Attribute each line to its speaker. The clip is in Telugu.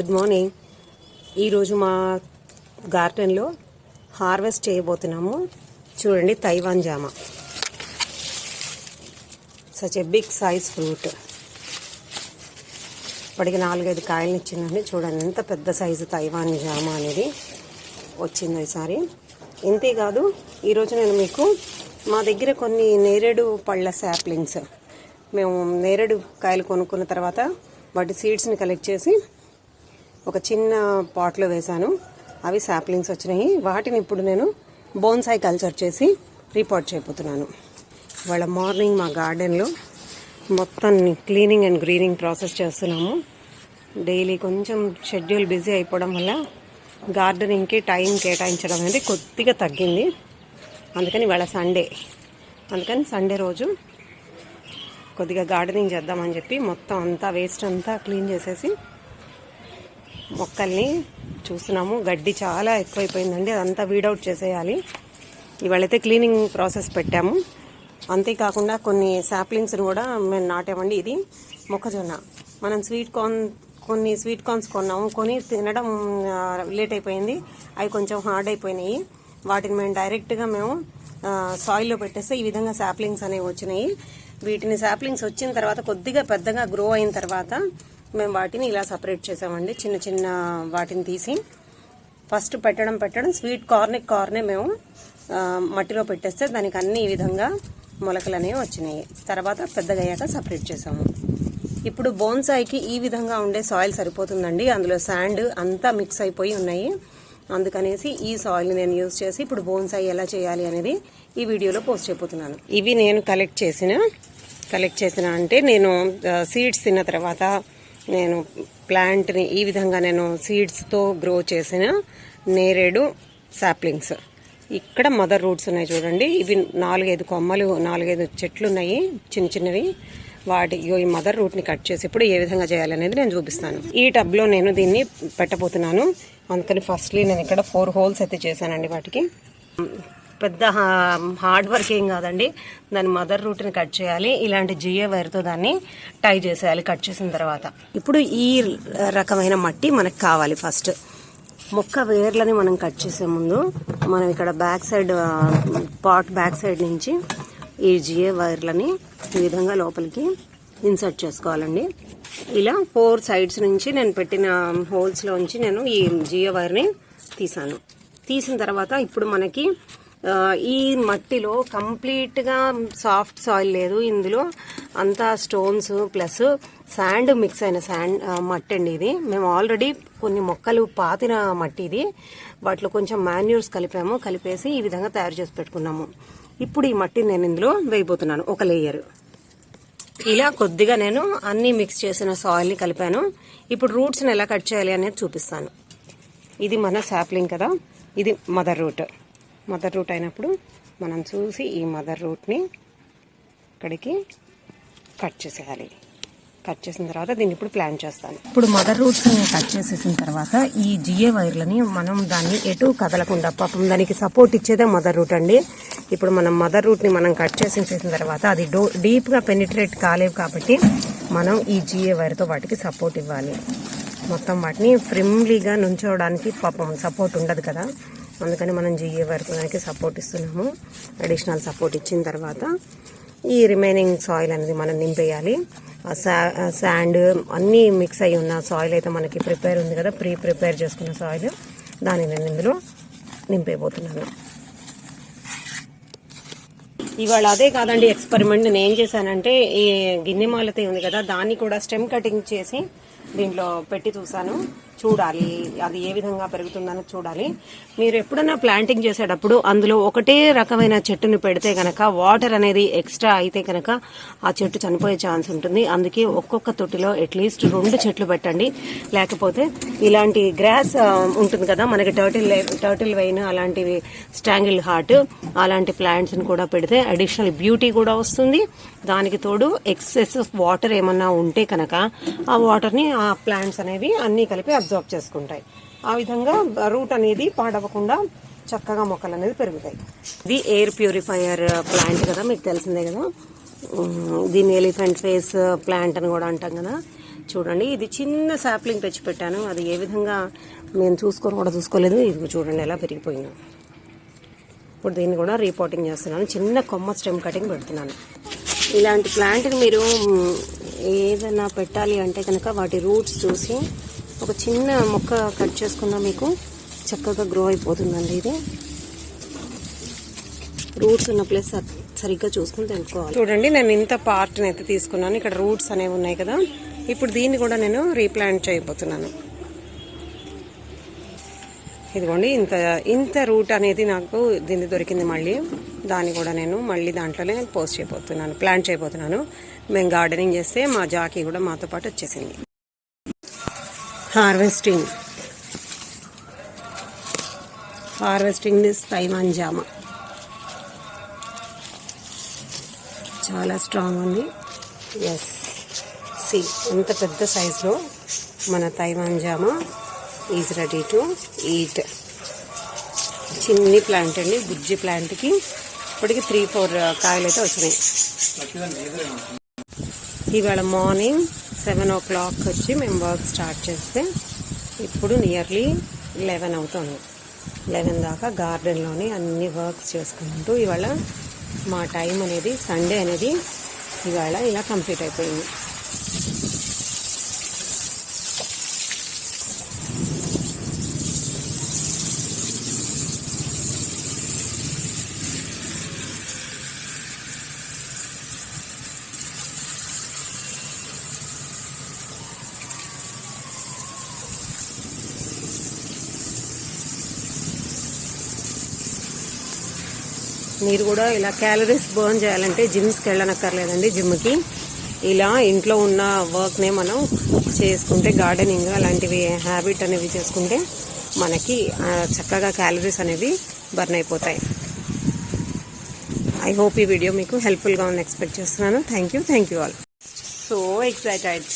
Speaker 1: Good morning. ఈరోజు మా గార్డెన్లో హార్వెస్ట్ చేయబోతున్నాము. చూడండి, తైవాన్ జామ. Such a big size fruit. ఇప్పటికి 4-5 కాయలు ఇచ్చిందండి. చూడండి ఎంత పెద్ద సైజు తైవాన్ జామ అనేది వచ్చింది ఈసారి. ఇంతేకాదు, ఈరోజు నేను మీకు మా దగ్గర కొన్ని నేరేడు పళ్ళ శాప్లింగ్స్, మేము నేరేడు కాయలు కొనుక్కున్న తర్వాత వాటి సీడ్స్ని కలెక్ట్ చేసి ఒక చిన్న పాట్లో వేశాను. అవి శాప్లింగ్స్ వచ్చినాయి. వాటిని ఇప్పుడు నేను బోన్సాయి కల్చర్ చేసి రిపోర్ట్ చేయబోతున్నాను. ఇవాళ మార్నింగ్ మా గార్డెన్లో మొత్తం క్లీనింగ్ అండ్ గ్రీనింగ్ ప్రాసెస్ చేస్తున్నాము. డైలీ కొంచెం షెడ్యూల్ బిజీ అయిపోవడం వల్ల గార్డెనింగ్కి టైం కేటాయించడం అనేది కొద్దిగా తగ్గింది. అందుకని ఇవాళ సండే రోజు కొద్దిగా గార్డెనింగ్ చేద్దామని చెప్పి మొత్తం అంతా వేస్ట్ అంతా క్లీన్ చేసేసి మొక్కల్ని చూస్తున్నాము. గడ్డి చాలా ఎక్కువైపోయిందండి, అదంతా వీడౌట్ చేసేయాలి. ఇవాళైతే క్లీనింగ్ ప్రాసెస్ పెట్టాము. అంతేకాకుండా కొన్ని శాప్లింగ్స్ కూడా మేము నాటామండి. ఇది మొక్కజొన్న. మనం కొన్ని స్వీట్ కార్న్స్ కొన్నాము. కొని తినడం లేట్ అయిపోయింది. అవి కొంచెం హార్డ్ అయిపోయినాయి. వాటిని మేము డైరెక్ట్గా సాయిల్లో పెట్టేస్తే ఈ విధంగా శాప్లింగ్స్ అనేవి వచ్చినాయి. వీటిని శాప్లింగ్స్ వచ్చిన తర్వాత కొద్దిగా పెద్దగా గ్రో అయిన తర్వాత మేము వాటిని ఇలా సపరేట్ చేసామండి. చిన్న చిన్న వాటిని తీసి ఫస్ట్ పెట్టడం స్వీట్ కార్నే మేము మట్టిలో పెట్టేస్తే దానికి అన్ని ఈ విధంగా మొలకలు అనేవి వచ్చినాయి. తర్వాత పెద్దగా అయ్యాక సపరేట్ చేసాము. ఇప్పుడు బోన్సాయికి ఈ విధంగా ఉండే సాయిల్ సరిపోతుందండి. అందులో శాండ్ అంతా మిక్స్ అయిపోయి ఉన్నాయి. అందుకనేసి ఈ సాయిల్ నేను యూజ్ చేసి ఇప్పుడు బోన్సాయి ఎలా చేయాలి అనేది ఈ వీడియోలో పోస్ట్ చేయబోతున్నాను. ఇవి నేను కలెక్ట్ చేసిన అంటే నేను సీడ్స్ తిన్న తర్వాత నేను ప్లాంట్ని ఈ విధంగా నేను సీడ్స్తో గ్రో చేసిన నేరేడు సాప్లింగ్స్. ఇక్కడ మదర్ రూట్స్ ఉన్నాయి చూడండి. ఇవి 4-5 కొమ్మలు, 4-5 చెట్లు ఉన్నాయి చిన్న చిన్నవి. ఈ మదర్ రూట్ని కట్ చేసి ఇప్పుడు ఏ విధంగా చేయాలనేది నేను చూపిస్తాను. ఈ టబ్లో నేను దీన్ని పెట్టబోతున్నాను. అందుకని ఫస్ట్లీ నేను ఇక్కడ 4 హోల్స్ అయితే చేశానండి. వాటికి పెద్ద హార్డ్ వర్క్ ఏం కాదండి. దాని మదర్ రూట్ని కట్ చేయాలి. ఇలాంటి జిఏ వైర్తో దాన్ని టై చేసేయాలి కట్ చేసిన తర్వాత. ఇప్పుడు ఈ రకమైన మట్టి మనకు కావాలి. ఫస్ట్ మొక్క వేర్లని మనం కట్ చేసే ముందు మనం ఇక్కడ పాట్ బ్యాక్ సైడ్ నుంచి ఈ జిఏ వైర్లని ఈ విధంగా లోపలికి ఇన్సర్ట్ చేసుకోవాలండి. ఇలా 4 సైడ్స్ నుంచి నేను పెట్టిన హోల్స్లోంచి నేను ఈ జిఏ వైర్ని తీసిన తర్వాత ఇప్పుడు మనకి ఈ మట్టిలో కంప్లీట్గా సాఫ్ట్ సాయిల్ లేదు. ఇందులో అంతా స్టోన్స్ ప్లస్ శాండ్ మిక్స్ అయిన మట్టి అండి. ఇది మేము ఆల్రెడీ కొన్ని మొక్కలు పాతిన మట్టి ఇది. వాటిలో కొంచెం మాన్యూర్స్ కలిపేసి ఈ విధంగా తయారు చేసి పెట్టుకున్నాము. ఇప్పుడు ఈ మట్టిని నేను ఇందులో వేయబోతున్నాను. ఒక లేయర్ ఇలా కొద్దిగా నేను అన్ని మిక్స్ చేసిన సాయిల్ని కలిపాను. ఇప్పుడు రూట్స్ని ఎలా కట్ చేయాలి అనేది చూపిస్తాను. ఇది మన శాప్లింగ్ కదా, ఇది మదర్ రూట్ అయినప్పుడు మనం చూసి ఈ మదర్ రూట్ని ఇక్కడికి కట్ చేసేయాలి. కట్ చేసిన తర్వాత దీన్ని ఇప్పుడు ప్లాన్ చేస్తాను. ఇప్పుడు మదర్ రూట్స్ని కట్ చేసేసిన తర్వాత ఈ జిఏ వైర్లని మనం దాన్ని ఎటు కదలకుండా, పాపం దానికి సపోర్ట్ ఇచ్చేదే మదర్ రూట్ అండి. ఇప్పుడు మనం మదర్ రూట్ని మనం కట్ చేసిన తర్వాత అది డీప్గా పెనిట్రేట్ కాలేవు కాబట్టి మనం ఈ జిఏ వైర్తో వాటికి సపోర్ట్ ఇవ్వాలి. మొత్తం వాటిని ఫ్రెండ్లీగా నుంచోవడానికి పాపం సపోర్ట్ ఉండదు కదా, అందుకని మనం జిఏ వైర్తో దానికి సపోర్ట్ ఇస్తున్నాము. అడిషనల్ సపోర్ట్ ఇచ్చిన తర్వాత ఈ రిమైనింగ్ సాయిల్ అనేది మనం నింపేయాలి. శాండ్ అన్నీ మిక్స్ అయి ఉన్న సాయిల్ అయితే మనకి ప్రిపేర్ ఉంది కదా, ప్రిపేర్ చేసుకున్న సాయిల్, దాన్ని నేను ఇందులో నింపేయబోతున్నాను. ఇవాళ అదే కాదండి ఎక్స్పెరిమెంట్ నేను ఏం చేశానంటే, ఈ గిన్నె మాలతే ఉంది కదా, దాన్ని కూడా స్టెమ్ కటింగ్ చేసి దీంట్లో పెట్టి చూడాలి అది ఏ విధంగా పెరుగుతుందని చూడాలి. మీరు ఎప్పుడైనా ప్లాంటింగ్ చేసేటప్పుడు అందులో ఒకటే రకమైన చెట్టుని పెడితే కనుక వాటర్ అనేది ఎక్స్ట్రా అయితే కనుక ఆ చెట్టు చనిపోయే ఛాన్స్ ఉంటుంది. అందుకే ఒక్కొక్క తొట్టిలో అట్లీస్ట్ 2 చెట్లు పెట్టండి. లేకపోతే ఇలాంటి గ్రాస్ ఉంటుంది కదా మనకి, టర్టిల్ వైన్ అలాంటివి, స్టాంగిల్ హార్ట్ అలాంటి ప్లాంట్స్ని కూడా పెడితే అడిషనల్ బ్యూటీ కూడా వస్తుంది. దానికి తోడు ఎక్సెస్ వాటర్ ఏమన్నా ఉంటే కనుక ఆ వాటర్ని ఆ ప్లాంట్స్ అనేవి అన్నీ కలిపి అబ్జర్వ్ చేసుకుంటాయి. ఆ విధంగా రూట్ అనేది పాడవకుండా చక్కగా మొక్కలు అనేది పెరుగుతాయి. ఇది ఎయిర్ ప్యూరిఫైయర్ ప్లాంట్ కదా, మీకు తెలిసిందే కదా. దీన్ని ఎలిఫెంట్ ఫేస్ ప్లాంట్ అని కూడా అంటాం కదా. చూడండి, ఇది చిన్న సాప్లింగ్ తెచ్చి పెట్టాను. అది ఏ విధంగా నేను చూసుకోలేదు. ఇది చూడండి ఎలా పెరిగిపోయింది. ఇప్పుడు దీన్ని కూడా రీపోటింగ్ చేస్తున్నాను. చిన్న కొమ్మ స్టెమ్ కటింగ్ పెడుతున్నాను. ఇలాంటి ప్లాంట్ని మీరు ఏదైనా పెట్టాలి అంటే కనుక వాటి రూట్స్ చూసి ఒక చిన్న మొక్క కట్ చేసుకున్నా మీకు చక్కగా గ్రో అయిపోతుందండి. ఇది రూట్స్ ఉన్న ప్లేస్ సరిగ్గా చూసుకుని తెలుసుకోవాలి. చూడండి, నేను ఇంత పార్ట్ని అయితే తీసుకున్నాను. ఇక్కడ రూట్స్ అనేవి ఉన్నాయి కదా. ఇప్పుడు దీన్ని కూడా నేను రీప్లాంట్ చేయబోతున్నాను. ఇదిగోండి, ఇంత రూట్ అనేది నాకు దీన్ని దొరికింది. మళ్ళీ దాన్ని కూడా నేను మళ్ళీ దాంట్లోనే ప్లాంట్ చేయబోతున్నాను. మేము గార్డెనింగ్ చేస్తే మా జాకీ కూడా మాతో పాటు వచ్చేసింది. హార్వెస్టింగ్ దిస్ తైవాన్ జామ చాలా స్ట్రాంగ్ ఉంది. ఎస్, సి ఎంత పెద్ద సైజులో మన తైవాన్ జామ ఈజ్ రెడీ టు ఈట్. చిన్ని ప్లాంట్ అండి, బుజ్జి ప్లాంట్కి ఇప్పటికి 3-4 కాయలు అయితే వచ్చినాయి. ఇవాళ మార్నింగ్ 7 o'clock వచ్చి మేము వర్క్ స్టార్ట్ చేస్తే ఇప్పుడు నియర్లీ 11 అవుతుంది. 11 దాకా గార్డెన్లోని అన్ని వర్క్స్ చేసుకుంటూ ఇవాళ మా టైం అనేది, సండే అనేది ఇవాళ ఇలా కంప్లీట్ అయిపోయింది. మీరు కూడా ఇలా క్యాలరీస్ బర్న్ చేయాలంటే జిమ్స్కి వెళ్ళనక్కర్లేదండి. జిమ్కి ఇలా ఇంట్లో ఉన్న వర్క్నే మనం చేసుకుంటే, గార్డెనింగ్ అలాంటివి హ్యాబిట్ అనేవి చేసుకుంటే మనకి చక్కగా క్యాలరీస్ అనేవి బర్న్ అయిపోతాయి. ఐ హోప్ ఈ వీడియో మీకు హెల్ప్ఫుల్గా ఉంది ఎక్స్పెక్ట్ చేస్తున్నాను. Thank you all. So excited.